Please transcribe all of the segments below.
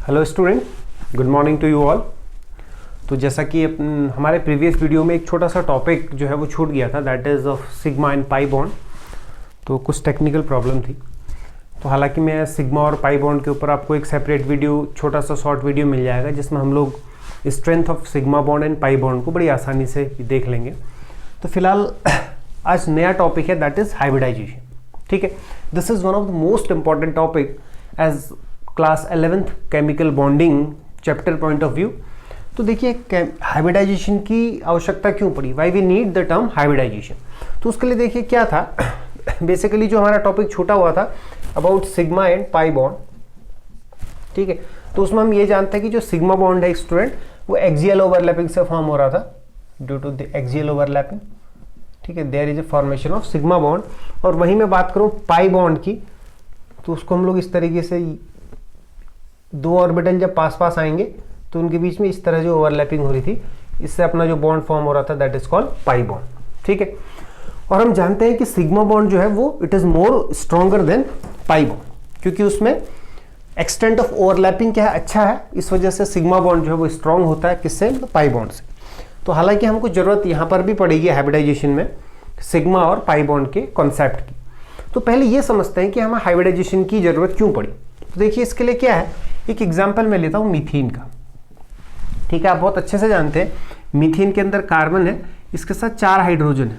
Hello student, good morning to you all. तो जैसा कि हमारे प्रीवियस वीडियो में एक छोटा सा टॉपिक जो है वो छूट गया था, that is of sigma and pi bond. तो कुछ टेक्निकल प्रॉब्लम थी, तो हालांकि मैं सिग्मा और पाई बॉन्ड के ऊपर आपको एक सेपरेट वीडियो, छोटा सा शॉर्ट वीडियो मिल जाएगा जिसमें हम लोग strength of sigma bond and pi bond को बड़ी आसानी से देख लेंगे। तो फिलहाल आज नया टॉपिक है, दैट इज़ हाइब्रिडाइजेशन। ठीक है, this is one of the most important topic as class 11th chemical bonding chapter point of view. तो देखिए, हाइब्रिडाइजेशन की आवश्यकता क्यों पड़ी, why we need the term hybridization. तो उसके लिए देखिए क्या था, बेसिकली जो हमारा टॉपिक छूटा हुआ था about sigma and pi bond. ठीक है, तो उसमें हम ये जानते हैं कि जो सिग्मा बॉन्ड है स्टूडेंट, वो एक्सियल ओवरलैपिंग से फॉर्म हो रहा था, due to the axial overlapping. ठीक है, there is a formation of sigma bond. और वहीं मैं बात करूं पाई बॉन्ड की, तो उसको हम लोग इस तरीके से, दो ऑर्बिटल जब पास पास आएंगे तो उनके बीच में इस तरह जो ओवरलैपिंग हो रही थी, इससे अपना जो बॉन्ड फॉर्म हो रहा था that is called pi bond. ठीक है, और हम जानते हैं कि सिग्मा बॉन्ड जो है वो it is more stronger than pi bond, क्योंकि उसमें एक्सटेंट ऑफ ओवरलैपिंग क्या है, अच्छा है, इस वजह से सिग्मा बॉन्ड जो है वो स्ट्रॉन्ग होता है किससे, पाई बॉन्ड से। तो हालांकि हमको जरूरत यहाँ पर भी पड़ेगी हाइब्रिडाइजेशन में सिग्मा और पाई बॉन्ड के कॉन्सेप्ट की। तो पहले ये समझते हैं कि हमें हाइब्रिडाइजेशन की जरूरत क्यों पड़ी। तो देखिए इसके लिए क्या है, एक एग्जाम्पल मैं लेता हूँ मीथेन का। ठीक है, आप बहुत अच्छे से जानते हैं मीथेन के अंदर कार्बन है, इसके साथ 4 हाइड्रोजन है।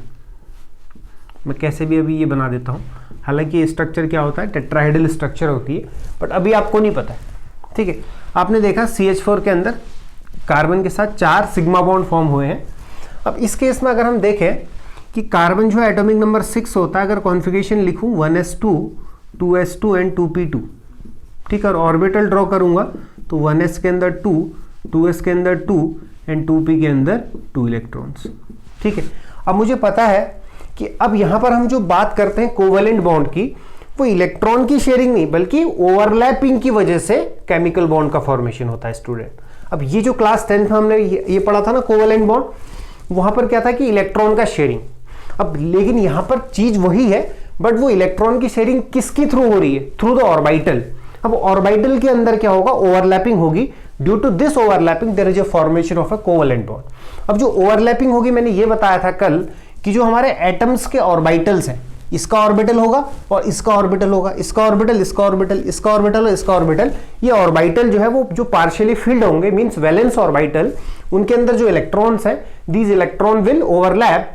मैं कैसे भी अभी ये बना देता हूँ, हालांकि ये स्ट्रक्चर क्या होता है, टेट्राहेड्रल स्ट्रक्चर होती है, बट अभी आपको नहीं पता है। ठीक है, आपने देखा CH4 के अंदर कार्बन के साथ 4 सिग्मा बॉन्ड फॉर्म हुए हैं। अब इस केस में अगर हम देखें कि कार्बन जो है एटॉमिक नंबर 6 होता है, अगर कॉन्फ़िगरेशन लिखूँ 1s2 2s2 एंड 2p2। ठीक है, और ऑर्बिटल ड्रॉ करूंगा तो 1s के अंदर 2, 2s के अंदर 2 एंड 2p के अंदर 2 इलेक्ट्रॉन्स। ठीक है, अब मुझे पता है कि अब यहां पर हम जो बात करते हैं कोवेलेंट बॉन्ड की, वो इलेक्ट्रॉन की शेयरिंग नहीं बल्कि ओवरलैपिंग की वजह से केमिकल बॉन्ड का फॉर्मेशन होता है स्टूडेंट। अब ये जो क्लास 10th में हमने ये पढ़ा था ना कोवेलेंट बॉन्ड, वहां पर क्या था कि इलेक्ट्रॉन का शेयरिंग। अब लेकिन यहां पर चीज वही है, बट वो इलेक्ट्रॉन की शेयरिंग किसकी थ्रू हो रही है, थ्रू द ऑर्बिटल। अब ऑर्बिटल के अंदर क्या होगा, ओवरलैपिंग होगी। Due to this overlapping there is a formation of a covalent bond. अब जो ओवरलैपिंग होगी, मैंने ये बताया था कल कि जो हमारे एटम्स के ऑर्बिटल्स हैं, इसका ऑर्बिटल होगा और इसका ऑर्बिटल होगा, इसका ऑर्बिटल, इसका ऑर्बिटल, इसका ऑर्बिटल और इसका ऑर्बिटल। ये ऑर्बिटल जो है वो जो पार्शियली फील्ड होंगे, मींस वैलेंस ऑर्बिटल, उनके अंदर जो इलेक्ट्रॉन्स हैं, these electron will overlap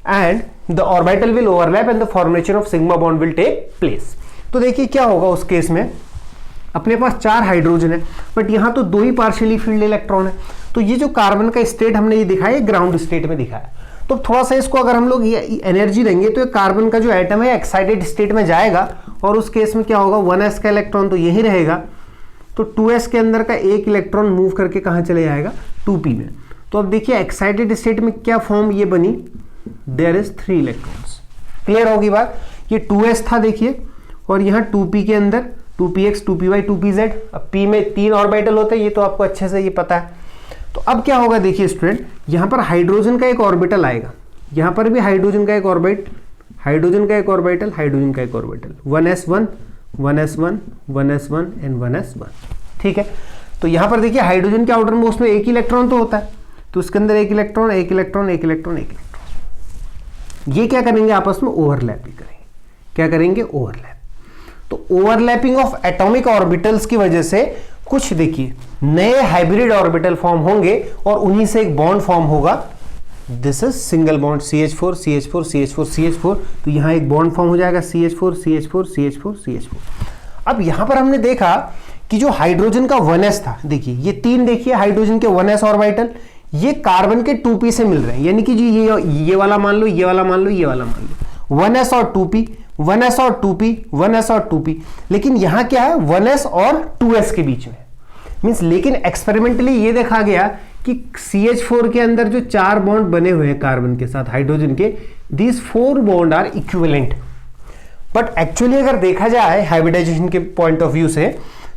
and the orbital will overlap and the formation of sigma bond will take place. तो देखिए क्या होगा उस केस में, अपने पास 4 हाइड्रोजन है, बट यहां तो 2 ही पार्शियली फील्ड इलेक्ट्रॉन है। तो ये जो कार्बन का स्टेट हमने ये दिखाया, ग्राउंड स्टेट में दिखाया। तो थोड़ा सा इसको अगर हम लोग ये एनर्जी देंगे तो कार्बन का जो एटम है एक्साइटेड स्टेट में जाएगा, और उस केस में क्या होगा, 1s का इलेक्ट्रॉन तो यही रहेगा, तो 2s के अंदर का एक इलेक्ट्रॉन मूव करके कहां चले जाएगा, 2p में। तो अब देखिए एक्साइटेड स्टेट में क्या फॉर्म ये बनी, देयर इज 3 इलेक्ट्रॉन्स। क्लियर होगी बात, ये 2s था देखिए, और यहाँ 2p के अंदर 2px 2py 2pz। अब p में 3 ऑर्बिटल होते हैं, ये तो आपको अच्छे से ये पता है। तो अब क्या होगा देखिए स्टूडेंट, यहाँ पर हाइड्रोजन का एक ऑर्बिटल आएगा, यहाँ पर भी हाइड्रोजन का एक ऑर्बिट, हाइड्रोजन का एक ऑर्बिटल, हाइड्रोजन का एक orbital, 1s1 1s1 1s1 and 1s1। ठीक है, तो यहाँ पर देखिए हाइड्रोजन के आउटर मोस्ट में एक ही इलेक्ट्रॉन तो होता है, तो उसके अंदर एक इलेक्ट्रॉन, एक इलेक्ट्रॉन, एक इलेक्ट्रॉन, एक इलेक्ट्रॉन, ये क्या करेंगे, आपस में ओवरलैप भी करेंगे। क्या करेंगे, ओवरलैप। तो ओवरलैपिंग ऑफ एटॉमिक ऑर्बिटल्स की वजह से कुछ देखिए नए हाइब्रिड ऑर्बिटल फॉर्म होंगे और उन्हीं से एक बॉन्ड फॉर्म होगा। This is single bond CH4 CH4 CH4 CH4। तो यहां एक बॉन्ड फॉर्म हो जाएगा CH4 CH4 CH4 CH4। अब यहां पर हमने देखा कि जो हाइड्रोजन का 1s था, देखिए ये 3 देखिए हाइड्रोजन के 1s ऑर्बिटल, ये कार्बन के 2p से मिल रहे हैं, यानी कि जी ये वाला मान लो, ये वाला मान लो, ये वाला मान लो, 1s और 2p, 1s और 2p, 1s और 2p। लेकिन यहां क्या है, 1s और 2s के बीच में मींस, लेकिन एक्सपेरिमेंटली ये देखा गया कि CH4 के अंदर जो 4 बॉन्ड बने हुए हैं कार्बन के साथ हाइड्रोजन के, these 4 bond are equivalent. But actually अगर देखा जाए हाइब्रिडाइजेशन के पॉइंट ऑफ व्यू से,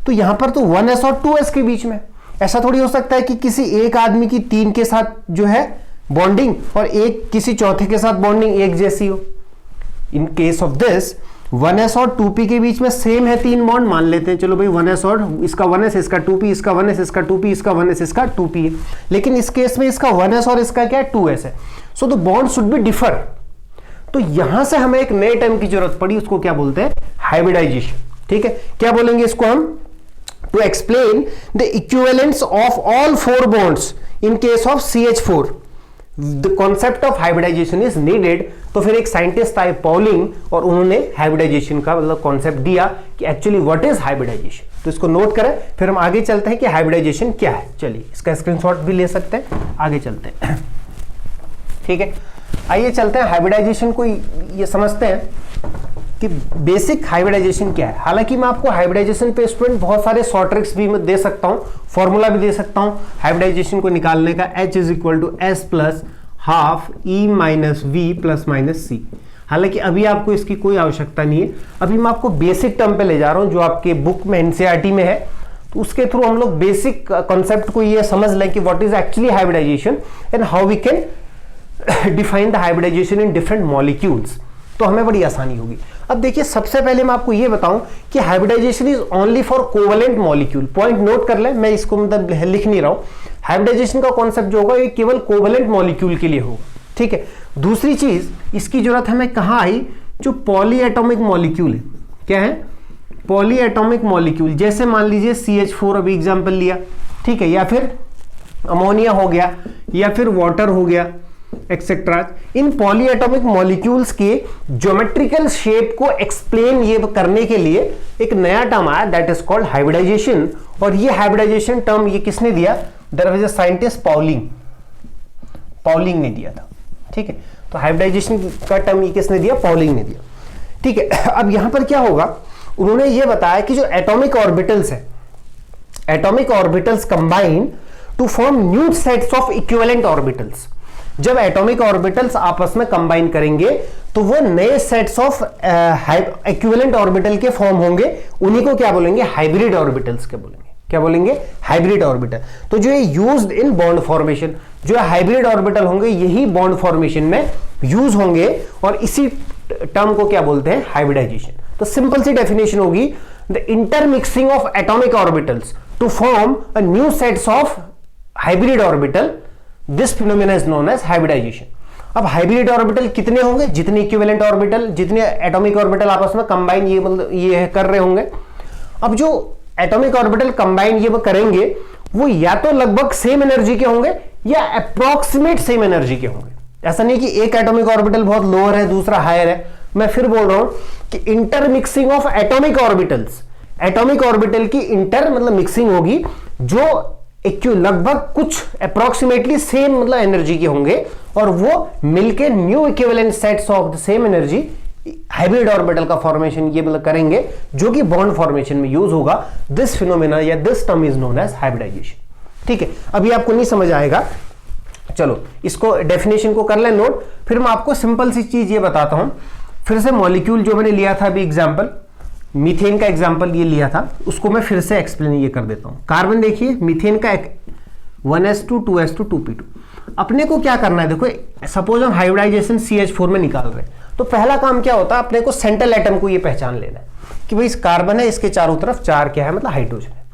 तो यहां पर तो 1s और 2s के बीच में, ऐसा थोड़ी हो सकता है कि किसी एक आदमी की 3 के साथ जो है बॉन्डिंग और एक किसी चौथे के साथ बॉन्डिंग एक जैसी हो। इन केस ऑफ दिस 1s और 2p के बीच में सेम है 3 बॉन्ड, मान लेते हैं चलो भाई 1s और इसका 1s इसका 2p, इसका 1s इसका 2p, इसका 1s इसका 2p है। लेकिन इस केस में इसका 1s और इसका क्या है 2s है, so the bond should be differ. तो यहां से हमें एक नए टर्म की जरूरत पड़ी, उसको क्या बोलते हैं हाइब्रिडाइजेशन। ठीक है, क्या बोलेंगे इसको हम, to explain the equivalence of all 4 bonds in case of CH4 the concept of hybridization is needed. तो फिर एक साइंटिस्ट आए पॉलिंग, और उन्होंने हाइब्रिडाइजेशन का मतलब कॉन्सेप्ट दिया कि एक्चुअली व्हाट इज हाइब्रिडाइजेशन। तो इसको नोट करें, फिर हम आगे चलते हैं कि हाइब्रिडाइजेशन क्या है। चलिए इसका स्क्रीनशॉट भी ले सकते हैं, आगे चलते हैं। ठीक है, आइए चलते हैं हाइब्रिडाइजेशन को ये समझते हैं कि बेसिक हाइब्रिडाइजेशन क्या है। हालांकि मैं आपको हाइब्रिडाइजेशन पे स्टूडेंट बहुत सारे शॉर्ट ट्रिक्स भी मैं दे सकता हूं, फॉर्मूला भी दे सकता हूं हाइब्रिडाइजेशन को निकालने का, H = S + ½ E - V + C। हालांकि अभी आपको इसकी कोई आवश्यकता नहीं है, अभी मैं आपको बेसिक टर्म पे ले जा रहा हूं जो आपके बुक में NCERT में है। तो उसके थ्रू हम लोग बेसिक कॉन्सेप्ट को ये समझ लें कि what is actually hybridization and how we can define the hybridization in different molecules, तो हमें बड़ी आसानी होगी। अब देखिए सबसे पहले मैं आपको ये बताऊं कि hybridization is only for covalent molecule. Point note कर लें, मैं इसको मतलब लिख नहीं रहा हूं। हाइब्रिडाइजेशन का कॉन्सेप्ट जो होगा ये केवल कोवेलेंट मॉलिक्यूल के लिए होगा। ठीक है, दूसरी चीज इसकी जरूरत हमें कहां आई, जो पॉली एटॉमिक मॉलिक्यूल है। क्या है, पॉली एटॉमिक मॉलिक्यूल। जैसे मान लीजिए CH4 अभी एग्जाम्पल लिया, ठीक है, या फिर अमोनिया हो गया, या फिर वाटर हो गया, एक्सेट्रा। इन पॉलीएटॉमिक मॉलिक्यूल्स के ज्योमेट्रिकल शेप को एक्सप्लेन ये करने के लिए एक नया टर्म आया, दैट इज कॉल्ड हाइब्रिडाइजेशन। और ये हाइब्रिडाइजेशन टर्म ये किसने दिया, there was a scientist Pauling ने दिया था। ठीक है, तो हाइब्रिडाइजेशन का टर्म ये किसने दिया, पॉलिंग ने दिया। ठीक है, अब यहां पर क्या होगा, उन्होंने ये बताया कि जो एटॉमिक ऑर्बिटल्स है, atomic orbitals combine to form new sets of equivalent orbitals. जब एटॉमिक ऑर्बिटल्स आपस में कंबाइन करेंगे तो वो नए सेट्स ऑफ इक्विवेलेंट ऑर्बिटल के फॉर्म होंगे, उन्हीं को क्या बोलेंगे, हाइब्रिड ऑर्बिटल्स के बोलेंगे। क्या बोलेंगे, हाइब्रिड ऑर्बिटल। तो जो ये यूज्ड इन बॉन्ड फॉर्मेशन, जो हाइब्रिड ऑर्बिटल होंगे यही बॉन्ड फॉर्मेशन में यूज होंगे, और इसी टर्म को क्या बोलते हैं, हाइब्रिडाइजेशन। तो सिंपल सी डेफिनेशन होगी, the intermixing of atomic orbitals to form a new sets of hybrid orbital, this phenomena is known as hybridization. अब हाइब्रिड ऑर्बिटल कितने होंगे, जितने इक्विवेलेंट ऑर्बिटल, जितने एटॉमिक ऑर्बिटल आपस में कंबाइन ये मतलब ये कर रहे होंगे। अब जो एटॉमिक ऑर्बिटल कंबाइन ये करेंगे वो या तो लगभग सेम एनर्जी के होंगे या अप्रोक्सीमेट सेम एनर्जी के होंगे। ऐसा नहीं कि एक एटॉमिक ऑर्बिटल बहुत लोअर है दूसरा हायर है। मैं फिर बोल रहा हूं कि intermixing of atomic orbitals, atomic orbital की इंटर मतलब मिक्सिंग होगी, जो लगभग कुछ अप्रोक्सीमेटली सेम मतलब एनर्जी के होंगे, और वो मिलके new equivalent sets of the same energy hybrid orbital का फॉर्मेशन ये मतलब करेंगे, जो कि बॉन्ड फॉर्मेशन में यूज होगा। दिस फिनोमेना या this term is known as hybridization. ठीक है, अभी आपको नहीं समझ आएगा, चलो इसको डेफिनेशन को कर लें नोट, फिर मैं आपको सिंपल सी चीज ये बताता हूं। फिर से मॉलिक्यूल जो मैंने लिया था अभी एग्जाम्पल, मीथेन का एग्जाम्पल ये लिया था, उसको मैं फिर से एक्सप्लेन ये कर देता हूं। कार्बन देखिए, मीथेन का 1s2 2s2 2p2। अपने को क्या करना है, देखो सपोज हम हाइब्रिडाइजेशन CH4 में निकाल रहे हैं, तो पहला काम क्या होता है, अपने को सेंट्रल एटम को ये पहचान लेना है कि भाई इस कार्बन है, इसके चारों तरफ 4 क्या है, मतलब हाइड्रोजन है।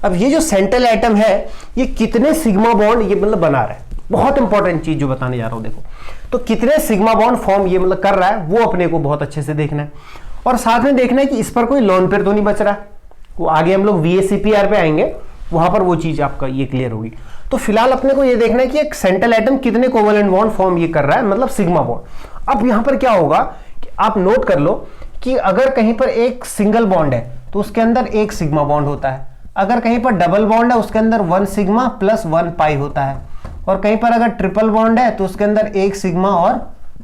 अब ये जो सेंट्रल एटम है ये कितने सिग्मा बॉन्ड ये मतलब बना रहा है, बहुत इंपॉर्टेंट चीज जो बताने जा रहा हूं। देखो तो कितने सिग्मा बॉन्ड फॉर्म ये मतलब कर रहा है, वो अपने को बहुत अच्छे से देखना है, और साथ में देखना है कि इस पर कोई लोन पेयर तो नहीं बच रहा है। वो आगे हम लोग VACPR पे आएंगे, वहां पर वो चीज आपका ये क्लियर होगी। तो फिलहाल अपने को ये देखना है कि एक सेंट्रल एटम कितने कोवेलेंट बॉन्ड फॉर्म ये कर रहा है, मतलब सिग्मा बॉन्ड। अब यहां पर क्या होगा कि आप नोट कर लो कि अगर कहीं पर एक सिंगल बॉन्ड है तो उसके अंदर एक सिग्मा बॉन्ड होता है, अगर कहीं पर डबल बॉन्ड है उसके अंदर 1 सिग्मा + 1 पाई होता है, और कहीं पर अगर ट्रिपल बॉन्ड है तो उसके अंदर 1 सिग्मा और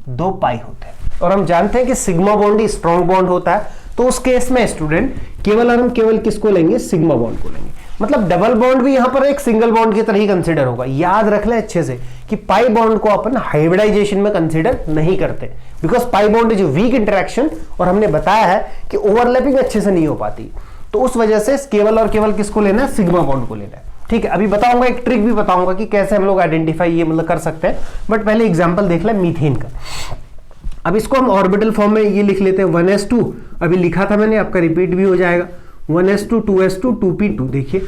2 पाई होते हैं। और हम जानते हैं कि सिग्मा बॉन्ड ही स्ट्रॉन्ग बॉन्ड होता है, तो उस केस में स्टूडेंट केवल किसको लेंगे, सिग्मा बॉन्ड को लेंगे। मतलब डबल बॉन्ड भी यहां पर एक सिंगल बॉन्ड की तरह ही कंसीडर होगा। याद रख ले अच्छे से कि पाई बॉन्ड को अपन हाइब्रिडाइजेशन में कंसीडर नहीं करते, because pi bond is weak interaction, और हमने बताया है कि ओवरलैपिंग अच्छे से नहीं हो पाती, तो उस वजह से केवल और केवल किसको लेना है, सिग्मा बॉन्ड को लेना है। ठीक है, अभी बताऊंगा, एक ट्रिक भी बताऊंगा कि कैसे हम लोग आइडेंटिफाई ये मतलब कर सकते हैं, बट पहले एग्जांपल देख ले मीथेन का। अब इसको हम ऑर्बिटल फॉर्म में ये लिख लेते हैं 1s2, अभी लिखा था मैंने, आपका रिपीट भी हो जाएगा 1s2 2s2 2p2। देखिए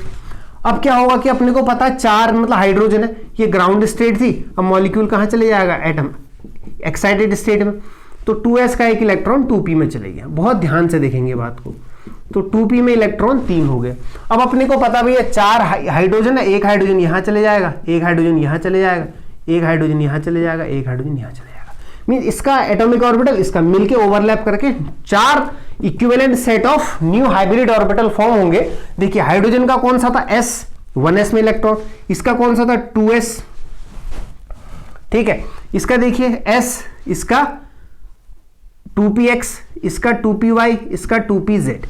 अब क्या होगा कि अपने को पता है 4 मतलब हाइड्रोजन है, ये ग्राउंड स्टेट थी, अब मॉलिक्यूल कहाँ चले जाएगा, एटम एक्साइटेड स्टेट में, तो 2s का एक इलेक्ट्रॉन 2p में चले गया। बहुत ध्यान से देखेंगे बात को, तो 2p में इलेक्ट्रॉन 3 हो गए। अब अपने को पता भैया 4 हाइड्रोजन है, एक हाइड्रोजन यहाँ चले जाएगा, एक हाइड्रोजन यहाँ चले जाएगा, एक हाइड्रोजन यहाँ चले जाएगा, एक हाइड्रोजन यहाँ चले जाएगा, मीन इसका एटॉमिक ऑर्बिटल इसका मिलके ओवरलैप करके 4 equivalent set of new hybrid orbital form होंगे। देखिए हाइड्रोजन का कौन सा था s, 1s में इलेक्ट्रॉन, इसका कौन सा था 2s, ठीक है, इसका देखिए s, इसका 2px, इसका 2py, इसका 2pz।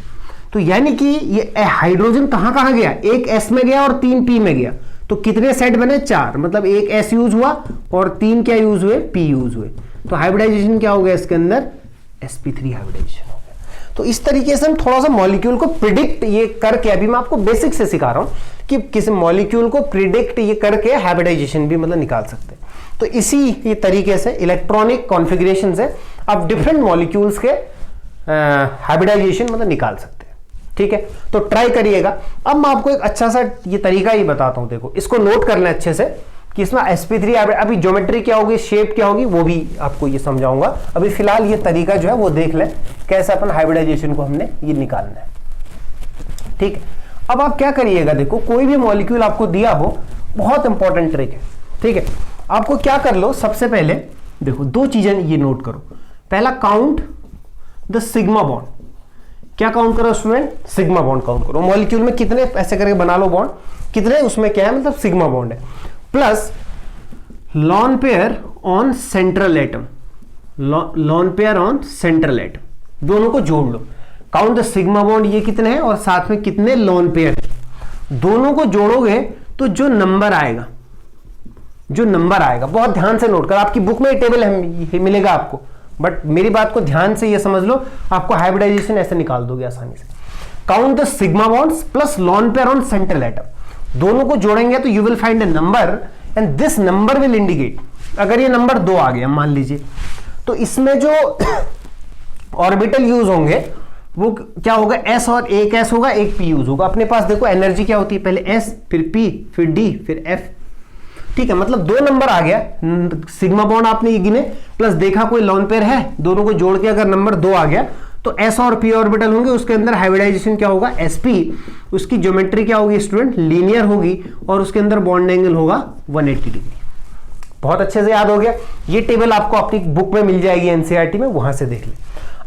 तो यानी कि ये हाइड्रोजन कहां कहां गया, एक s में गया और 3 p में गया, तो कितने सेट बने 4, मतलब एक s यूज हुआ और 3 क्या यूज हुए, p यूज हुए। तो हाइब्रिडाइजेशन क्या हो गया इसके अंदर, sp3 हाइब्रिडाइजेशन हो गया। तो इस तरीके से हम थोड़ा सा मॉलिक्यूल को प्रिडिक्ट ये करके, अभी मैं आपको बेसिक से सिखा रहा हूं कि किसी मॉलिक्यूल को प्रिडिक्ट ये करके हाइब्रिडाइजेशन भी मतलब निकाल सकते हैं। तो इसी ये तरीके से इलेक्ट्रॉनिक कॉन्फ़िगरेशन से आप डिफरेंट मॉलिक्यूल्स के हाइब्रिडाइजेशन मतलब निकाल सकते हैं, ठीक है। तो ट्राई करिएगा। अब मैं आपको एक अच्छा सा ये तरीका ही बताता हूं, देखो इसको नोट करना है अच्छे से कि इसमें sp3 अभी ज्योमेट्री क्या होगी, शेप क्या होगी, वो भी आपको ये समझाऊंगा। अभी फिलहाल ये तरीका जो है वो देख लें कैसे अपन हाइब्रिडाइजेशन को हमने ये निकालना है, ठीक है। अब आप क्या करिएगा, देखो कोई भी मॉलिक्यूल आपको दिया हो, बहुत इंपॉर्टेंट ट्रिक है, ठीक है। आपको क्या कर लो, सबसे पहले देखो 2 चीजें ये नोट करो। पहला काउंट द सिग्मा बॉन्ड, क्या काउंट करो स्टूडेंट, सिग्मा बॉन्ड काउंट करो। मॉलिक्यूल में कितने ऐसे करके बना लो बॉन्ड, कितने उसमें क्या है मतलब सिग्मा बॉन्ड है, plus lone pair on central atom, lone pair on central atom, दोनों को जोड़ लो। काउंट द सिग्मा बॉन्ड ये कितने हैं और साथ में कितने लॉन पेयर, दोनों को जोड़ोगे तो जो नंबर आएगा, जो नंबर आएगा बहुत ध्यान से नोट कर, आपकी बुक में टेबल मिलेगा आपको, बट मेरी बात को ध्यान से ये समझ लो, आपको हाइब्रिडाइजेशन ऐसे निकाल दोगे आसानी से। Count the sigma bonds plus lone pair on central atom, दोनों को जोड़ेंगे तो you will find A number and this number will indicate, अगर ये नंबर 2 आ गया मान लीजिए, तो इसमें जो ऑर्बिटल यूज होंगे वो क्या होगा, s और एक s होगा, एक p यूज होगा। अपने पास देखो एनर्जी क्या होती है, पहले s फिर p फिर d फिर f, ठीक है। मतलब 2 नंबर आ गया, सिग्मा बॉन्ड आपने ये गिने, प्लस देखा कोई लॉन पेयर है, दोनों को जोड़ के अगर नंबर 2 आ गया तो s और p ऑर्बिटल होंगे, उसके अंदर हाइब्रिडाइजेशन क्या होगा sp, उसकी ज्योमेट्री क्या होगी स्टूडेंट, लीनियर होगी, और उसके अंदर बॉन्ड एंगल होगा 180 डिग्री। बहुत अच्छे से याद हो गया, ये टेबल आपको अपनी बुक में मिल जाएगी एनसीईआरटी में, वहां से देख ले।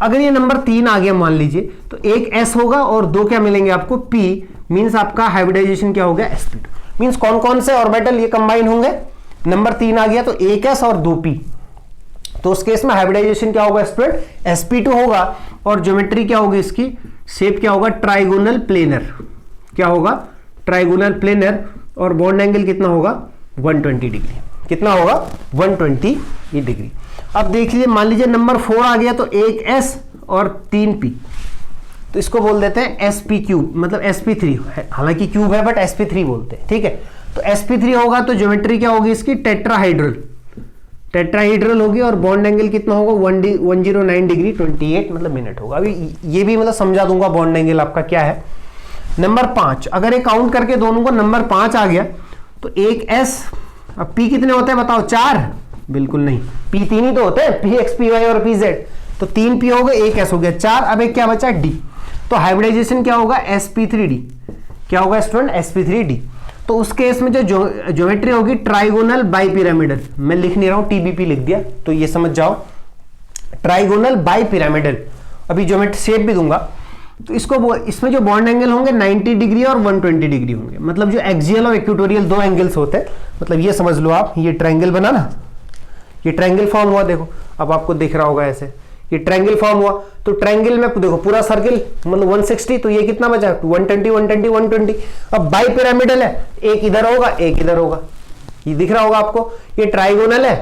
अगर ये नंबर 3 आ गया मान लीजिए, तो एक s होगा और 2 क्या मिलेंगे आपको, p, मींस आपका हाइब्रिडाइजेशन क्या हो गया sp2, मींस कौन कौन से ऑर्बिटल ये कंबाइन होंगे, नंबर 3 आ गया तो एक s और 2p, तो उस केस में हाइब्रिडाइजेशन क्या होगा स्टूडेंट, sp2 होगा, और ज्योमेट्री क्या होगी इसकी, शेप क्या होगा, ट्राइगोनल प्लेनर, क्या होगा ट्राइगोनल प्लेनर, और बॉन्ड एंगल कितना होगा 120 डिग्री, कितना होगा 120 डिग्री। अब देख लीजिए मान लीजिए नंबर 4 आ गया, तो एक s और 3p, तो इसको बोल देते हैं sp क्यूब, मतलब sp3, हालांकि क्यूब है बट sp3 बोलते हैं, ठीक है। तो sp3 होगा तो ज्योमेट्री क्या होगी इसकी, टेट्राहाइड्रल, टेट्राहाइड्रल होगी, और बॉन्ड एंगल कितना होगा 109 डिग्री 28 मतलब मिनट होगा। अभी ये भी मतलब समझा दूंगा बॉन्ड एंगल आपका क्या है। नंबर 5, अगर ये काउंट करके दोनों को नंबर 5 आ गया, तो एक s, अब p कितने होते हैं बताओ, 4, बिल्कुल नहीं, p 3 ही तो होते हैं, px py और pz, तो 3p हो गए, एक s हो गया 4, अब एक क्या बचा d, तो हाइब्रिडाइजेशन क्या होगा sp3d, क्या होगा स्टूडेंट sp3d। तो उस केस में जो ज्योमेट्री होगी ट्राइगोनल बाई पिरामिडल, मैं लिख नहीं रहा हूं TBP लिख दिया, तो ये समझ जाओ ट्राइगोनल बाई पिरामिडल। अभी ज्योमेट्री शेप भी दूंगा, तो इसको इसमें जो बॉन्ड एंगल होंगे 90 डिग्री और 120 डिग्री होंगे, मतलब जो एक्सियल और इक्वेटोरियल 2 एंगल्स होते हैं, मतलब ये समझ लो आप, ये ट्रायंगल बना ना, ये ट्रायंगल फॉर्म हुआ, देखो अब आपको दिख रहा होगा ऐसे, ये ट्रायंगल फॉर्म हुआ, तो ट्रायंगल में देखो पूरा सर्किल मतलब 160, तो ये कितना बचा 120 120 120। अब बाई पिरामिडल है, एक इधर होगा एक इधर होगा, ये दिख रहा होगा आपको, ये ट्राइगोनल है,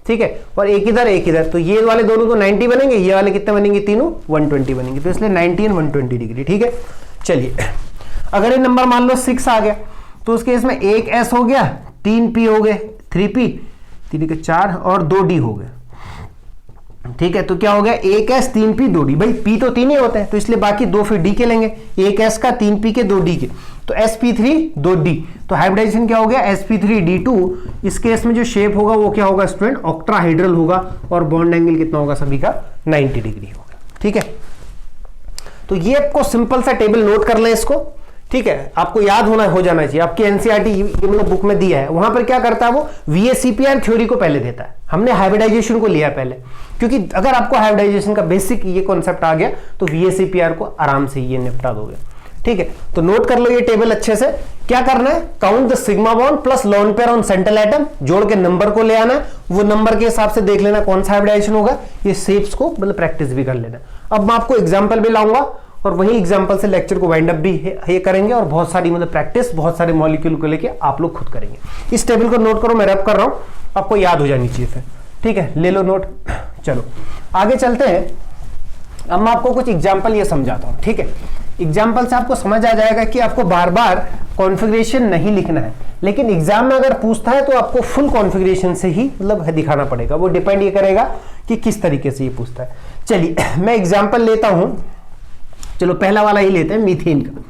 ठीक है, और एक इधर, तो ये वाले दोनों तो 90 बनेंगे, ये वाले कितने बनेंगे, तीनों 120 बनेंगे, तो इसलिए 90 और 120 डिग्री, ठीक है। चलिए अगर ये नंबर मान लो 6 आ गया, तो उसके इसमें एक s हो गया, 3p हो गए, 3p 3 के 4 और 2d हो गए, ठीक है, तो क्या हो गया, 1s 3p 2d, भाई p तो 3 ही होते हैं तो इसलिए बाकी 2 फिर d के लेंगे, 1s का 3p के 2d के, तो sp3 2d, तो हाइब्रिडाइजेशन क्या हो गया, sp3d2। इस केस में जो शेप होगा वो क्या होगा स्टूडेंट, ऑक्ट्राहाइड्रल होगा, और बॉन्ड एंगल कितना होगा सभी का 90 डिग्री होगा। ठीक है, तो ये आपको सिंपल सा टेबल नोट कर लें इसको। ठीक है, आपको याद हो जाना चाहिए, आपकी एनसीईआरटी मतलब बुक में दिया है, वहां पर क्या करता है वो वीएसीपीआर थ्योरी को पहले देता है, हमने हाइब्रिडाइजेशन को लिया पहले, क्योंकि अगर आपको हाइब्रिडाइजेशन का बेसिक ये कॉन्सेप्ट आ गया तो वीएसीपीआर को आराम से ये निपटा दोगे। ठीक है, तो नोट कर लो ये टेबल अच्छे से। क्या करना है, count the sigma bond plus lone pair on central atom, जोड़ के नंबर को ले आना है, वो नंबर के हिसाब से देख लेना कौन सा हाइब्रिडाइजेशन होगा, ये शेप्स को मतलब प्रैक्टिस भी कर लेना। अब मैं आपको एग्जांपल भी लाऊंगा और वही एग्जांपल से लेक्चर को वाइंड अप भी ये करेंगे, और बहुत सारी मतलब प्रैक्टिस बहुत सारे मॉलिक्यूल को लेके आप लोग खुद करेंगे। इस टेबल को नोट करो, मैं रैप कर रहा हूं, आपको याद हो जानी चाहिए फिर। ठीक है, ले लो नोट। चलो आगे चलते हैं, अब मैं आपको कुछ एग्जाम्पल ये समझाता हूं। ठीक है, एग्जाम्पल से आपको समझ आ जाएगा कि आपको बार बार कॉन्फ़िगरेशन नहीं लिखना है, लेकिन एग्जाम में अगर पूछता है तो आपको फुल कॉन्फ़िगरेशन से ही मतलब दिखाना पड़ेगा, वो डिपेंड ये करेगा कि किस तरीके से ये पूछता है। चलिए मैं एग्जाम्पल लेता हूं, चलो पहला वाला ही लेते हैं, मीथेन का।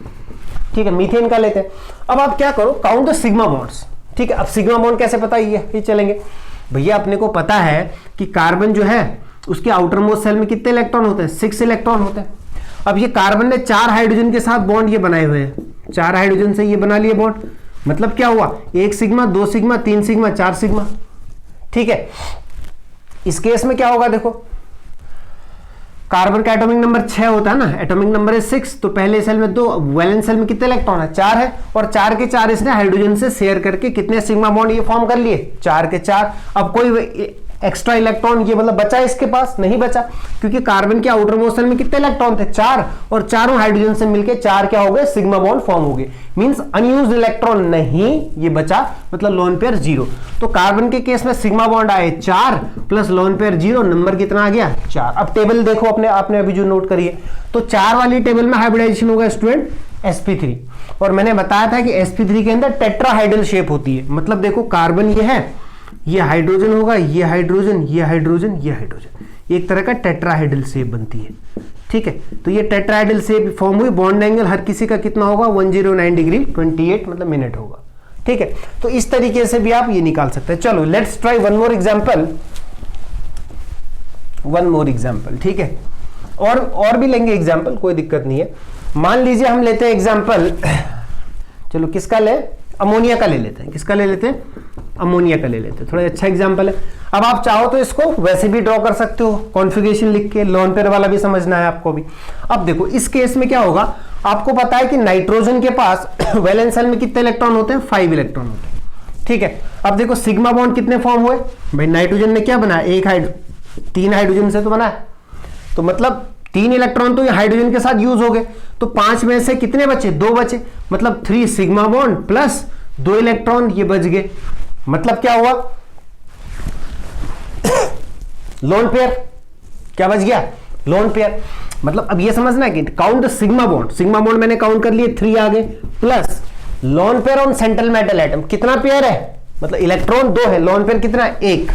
ठीक है, मीथेन का लेते हैं। अब आप क्या करो, काउंट द सिग्मा बॉन्ड्स। ठीक है, अब सिग्मा बॉन्ड कैसे पता ये चलेंगे भैया, अपने को पता है कि कार्बन जो है उसके आउटर मोस्ट सेल में कितने इलेक्ट्रॉन होते हैं, 6 इलेक्ट्रॉन होते हैं। अब ये कार्बन ने 4 हाइड्रोजन के साथ बॉन्ड ये बनाए हुए हैं, 4 हाइड्रोजन से ये बना लिए बॉन्ड, मतलब क्या हुआ, 1 सिग्मा 2 सिग्मा 3 सिग्मा 4 सिग्मा। ठीक है, इस केस में क्या होगा, देखो कार्बन का एटॉमिक नंबर 6 होता है ना, एटॉमिक नंबर है 6, तो पहले सेल में 2, वैलेंस सेल में कितने इलेक्ट्रॉन है, 4 है, और 4 के 4 इसने हाइड्रोजन से शेयर करके कितने सिग्मा बॉन्ड ये फॉर्म कर लिए, 4 के 4। अब कोई एक्स्ट्रा इलेक्ट्रॉन ये मतलब बचा इसके पास, नहीं बचा, क्योंकि कार्बन के आउटर मोस्ट सेल में कितने इलेक्ट्रॉन थे, 4, और चारों हाइड्रोजन से मिलके 4 क्या हो गए, सिग्मा बॉन्ड फॉर्म हो गए। मींस अनयूज्ड इलेक्ट्रॉन नहीं ये बचा, मतलब लोन पेयर 0। तो कार्बन के केस में सिग्मा बॉन्ड आए 4 प्लस लोन पेयर 0, नंबर कितना आ गया 4। अब टेबल देखो आपने अभी जो नोट करी है, तो 4 वाली टेबल में हाइब्रिडाइजेशन होगा स्टूडेंट sp3, और मैंने बताया था कि sp3 के अंदर टेट्राहाइड्रल शेप होती है, मतलब देखो कार्बन ये है, ये हाइड्रोजन होगा, ये हाइड्रोजन, ये हाइड्रोजन, ये हाइड्रोजन, एक तरह का टेट्राहाइड्रल शेप बनती है। ठीक है, तो ये टेट्राहाइड्रल शेप फॉर्म हुई, बॉन्ड एंगल हर किसी का कितना होगा 109 डिग्री 28 मतलब मिनट होगा। ठीक है, तो इस तरीके से भी आप ये निकाल सकते हैं। चलो let's try one more example. ठीक है, और भी लेंगे एग्जांपल, कोई दिक्कत नहीं है। मान लीजिए हम लेते हैं एग्जांपल, चलो किसका ले, अमोनिया का ले लेते हैं। किसका ले लेते हैं, अमोनिया का ले लेते हैं, थोड़ा अच्छा एग्जांपल है। अब आप चाहो तो इसको वैसे भी ड्रॉ कर सकते हो, कॉन्फ़िगरेशन लिख के, लोन पेयर वाला भी समझना है आपको भी। अब देखो इस केस में क्या होगा, आपको पता है कि नाइट्रोजन के पास वैलेंस सेल में कितने इलेक्ट्रॉन होते हैं, 5 इलेक्ट्रॉन होते हैं। ठीक है, अब देखो सिग्मा बॉन्ड कितने फॉर्म हुए, भाई नाइट्रोजन ने क्या बनाया, 3 हाइड्रोजन से तो बना है, तो मतलब 3 इलेक्ट्रॉन तो ये हाइड्रोजन के साथ यूज हो गए, तो 5 में से कितने बचे, 2 बचे, मतलब 3 सिग्मा बॉन्ड प्लस 2 इलेक्ट्रॉन ये बच गए, मतलब क्या हुआ लोन पेयर, क्या बच गया, लोन पेयर। मतलब अब ये समझना है कि काउंट द सिग्मा बॉन्ड मैंने काउंट कर लिए 3 आ गए, plus lone pair on central metal atom, कितना पेयर है, मतलब इलेक्ट्रॉन 2 है, लोन पेयर कितना, 1,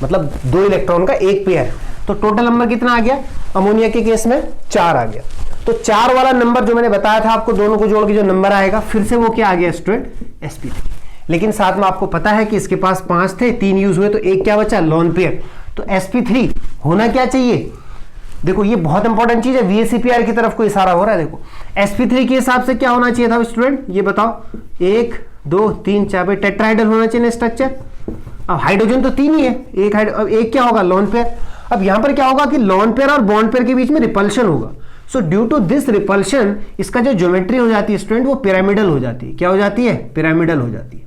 मतलब 2 इलेक्ट्रॉन का 1 पेयर, तो टोटल नंबर कितना आ गया, अमोनिया के केस में 4 आ गया। तो 4 वाला नंबर जो मैंने बताया था आपको, दोनों को जोड़ के जो नंबर आएगा, फिर से वो क्या आ गया स्टूडेंट, sp3। लेकिन साथ में आपको पता है कि इसके पास 5 थे, 3 यूज हुए, तो 1 क्या बचा, लोन पेयर, तो sp3 होना क्या चाहिए, देखो ये बहुत इंपॉर्टेंट चीज है, वीएसीपीआर की तरफ को इशारा हो रहा है। देखो sp3 के हिसाब से क्या होना चाहिए था स्टूडेंट, ये बताओ, 1 2 3 4, भाई टेट्राहाइड्रल होना चाहिए स्ट्रक्चर। अब हाइड्रोजन तो 3 ही है, एक क्या होगा, लोन पेयर। अब यहां पर क्या होगा कि लोन पेयर और बॉन्ड पेयर के बीच में रिपल्शन होगा, so due to this repulsion इसका जो ज्योमेट्री हो जाती है स्टूडेंट, वो पिरामिडल हो जाती है। क्या हो जाती है, पिरामिडल हो जाती है।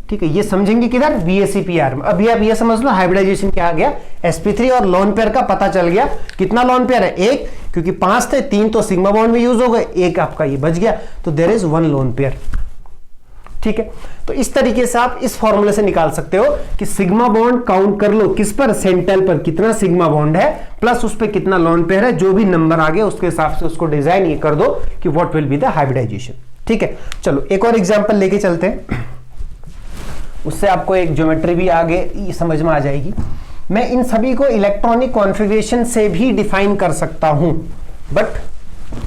ठीक है, ये समझेंगे किधर, वीएसीपीआर में। अभी आप ये समझ लो हाइब्रिडाइजेशन क्या आ गया, sp3 और लोन पेयर का पता चल गया, कितना लोन पेयर है, 1, क्योंकि 5 थे, 3 तो सिग्मा बॉन्ड में यूज हो गए, 1 आपका ये बच गया, तो देयर इज 1 लोन पेयर। ठीक है, तो इस तरीके से आप इस फॉर्मूले से निकाल सकते हो कि सिग्मा बॉन्ड काउंट कर लो, किस पर, सेंट्रल पर कितना सिग्मा बॉन्ड है, प्लस उस पर कितना लोन पेयर है, जो भी नंबर आ गया उसके हिसाब से उसको डिजाइन ये कर दो कि what will be the hybridization. ठीक है, चलो एक और एग्जांपल लेके चलते हैं, उससे आपको एक ज्योमेट्री भी आगे समझ में आ जाएगी। मैं इन सभी को इलेक्ट्रॉनिक कॉन्फ़िगरेशन से भी डिफाइन कर सकता हूं, बट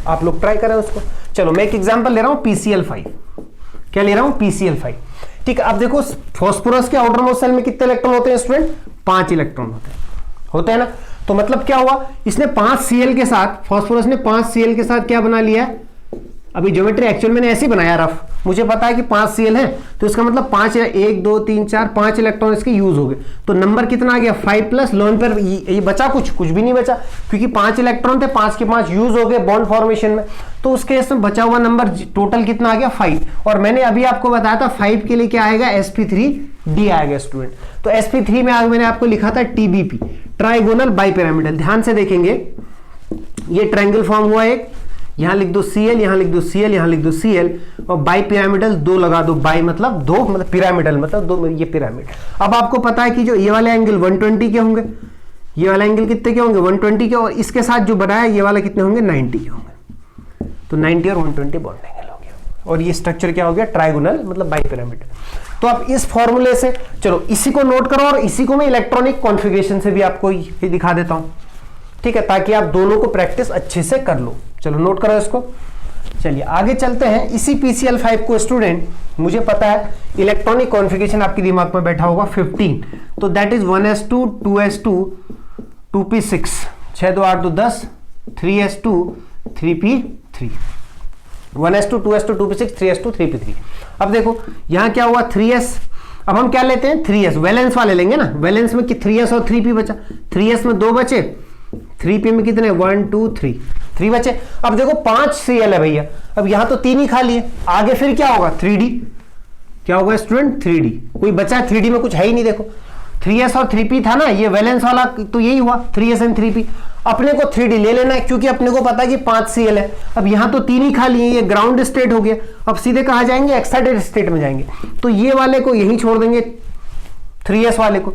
आप लोग ट्राई करें उसको। चलो मैं एक एग्जांपल ले रहा हूं PCl5। क्या ले रहा हूं? PCl5। ठीक है, अब देखो फास्फोरस के आउटरमोस्ट शेल में कितने इलेक्ट्रॉन होते हैं स्टूडेंट? 5 इलेक्ट्रॉन होते हैं ना। तो मतलब क्या हुआ, इसने 5 Cl के साथ, फास्फोरस ने 5 Cl के साथ क्या बना लिया है? अभी ज्योमेट्री एक्चुअल मैंने ऐसे ही बनाया रफ, मुझे पता है कि 5 Cl है, तो इसका मतलब 5 1 2 3 4 5 इलेक्ट्रॉन इसके यूज हो गए। तो नंबर कितना आ गया? 5 प्लस लोन पर ये बचा कुछ भी नहीं बचा, क्योंकि 5 इलेक्ट्रॉन थे, 5 के 5 यूज हो गए बॉन्ड फॉर्मेशन में। तो उस केस में बचा हुआ नंबर टोटल कितना आ गया? 5। और मैंने अभी आपको बताया था 5 के लिए क्या आएगा? sp3d आएगा स्टूडेंट। तो sp3 में आगे मैंने आपको लिखा था TBP, ट्राइगोनल बाइपिरामिडल। ध्यान से देखेंगे, ये ट्रायंगल फॉर्म हुआ एक, यहां लिख दो Cl, यहां लिख दो Cl, यहां लिख दो Cl, और बाई पिरामिडल 2 लगा दो। बाई मतलब 2, मतलब पिरामिडल मतलब 2, ये पिरामिड। अब आपको पता है कि जो ये वाले एंगल 120 के होंगे, ये वाला एंगल कितने के होंगे? 120 के, और इसके साथ जो बनाया ये वाला कितने होंगे? 90 के होंगे। तो 90 और 120 बॉन्ड एंगल हो गया, और ये स्ट्रक्चर क्या हो गया? ट्राइगोनल मतलब बाई पिरामिडल। तो आप इस फॉर्मूले से, चलो इसी को नोट करो, और इसी को मैं इलेक्ट्रॉनिक कॉन्फ़िगरेशन से भी आपको ये दिखा देता हूं, ठीक है, ताकि आप दोनों को प्रैक्टिस अच्छे से कर लो। चलो नोट करो इसको। चलिए आगे चलते हैं। इसी PCl5 को स्टूडेंट, मुझे पता है इलेक्ट्रॉनिक कॉन्फ़िगरेशन आपके दिमाग में बैठा होगा 15, तो that is 1s2 2s2 2p6, 6 2 8 2 10, 3s2 3p3, 1s2 2s2 2p6 3s2 3p3। अब देखो यहां क्या हुआ? 3s, अब हम क्या लेते हैं? 3s वैलेंस वाले लेंगे ना। वैलेंस में 3s और 3p बचा, 3s में 2 बचे, 3p में कितने? 1 2 3 बचे। अब देखो 5 Cl है भैया, अब यहां तो 3 ही खाली है, आगे फिर क्या होगा? 3d। क्या होगा स्टूडेंट? 3d। कोई बचा है? 3d में कुछ है ही नहीं। देखो 3s और 3p था ना, ये वैलेंस वाला, तो यही हुआ 3s एंड 3p। अपने को 3d ले लेना है, क्योंकि अपने को पता है कि 5 Cl है। अब यहां तो 3 ही खाली है, ये ग्राउंड स्टेट हो गया। अब सीधे कहां जाएंगे? एक्साइटेड स्टेट में जाएंगे। तो ये वाले को यहीं छोड़ देंगे, 3s वाले को,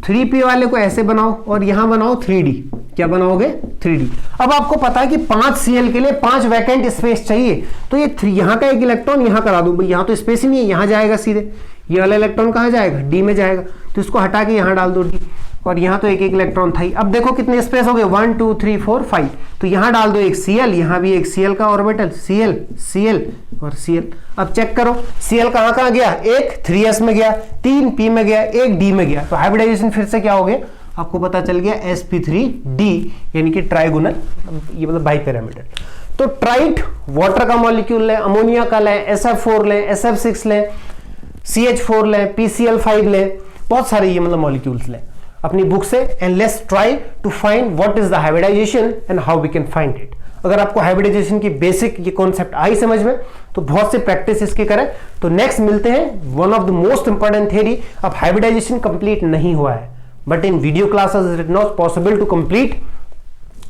3p वाले को ऐसे बनाओ, और यहां बनाओ 3d। क्या बनाओगे? 3d। अब आपको पता है कि 5 Cl के लिए 5 वैकेंट स्पेस चाहिए, तो ये यहां का एक इलेक्ट्रॉन यहां करा दूं, यहां तो स्पेस ही नहीं है, यहां जाएगा सीधे। ये वाला इलेक्ट्रॉन कहां जाएगा? d में जाएगा, तो इसको हटा के यहां डाल दो d, और यहां तो एक एक इलेक्ट्रॉन था ही। अब देखो कितने स्पेस हो गए? 1 2 3 4 5, तो यहां डाल दो एक Cl, यहां भी एक Cl का ऑर्बिटल, Cl Cl और Cl। अब चेक करो Cl कहां कहां गया? एक 3s में गया, 3 p में गया, एक d में गया। तो हाइब्रिडाइजेशन फिर से क्या हो गया? आपको पता चल गया sp3d, यानी कि ट्राइगोनल, ये मतलब बाई पिरामिडल। तो ट्राइट वाटर का मॉलिक्यूल लें, अमोनिया का लें, SF4 लें, SF6 लें, CH4 लें, PCl5 लें, बहुत सारे ये मतलब मॉलिक्यूल्स लें अपनी बुक से, and let's try to find what is the hybridization and how we can find it. अगर आपको हाइब्रिडाइजेशन की बेसिक ये कॉन्सेप्ट आई समझ में, तो बहुत से प्रैक्टिस इसके करें। तो नेक्स्ट मिलते हैं one of the most important theory. अब हाइब्रिडाइजेशन कंप्लीट नहीं हुआ है, but in video classes it not possible to complete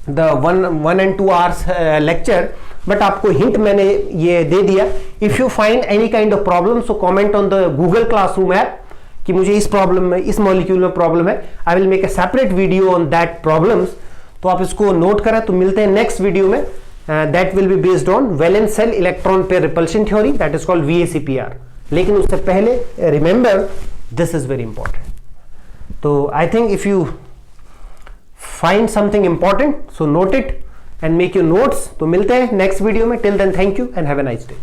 the 1 and 2 hours lecture, but आपको हिंट मैंने ये दे दिया। If you find any kind of problem, so comment on the Google classroom app कि मुझे इस प्रॉब्लम में, इस मॉलिक्यूल में प्रॉब्लम है, I will make a separate video on that problems. तो आप इसको नोट करें। तो मिलते हैं नेक्स्ट वीडियो में, that will be based on valence shell electron pair repulsion theory, that is called VACPR। लेकिन उससे पहले remember this is very important. तो I think if you find something important, so note it and make your notes. तो मिलते हैं next video में। Till then thank you and have a nice day.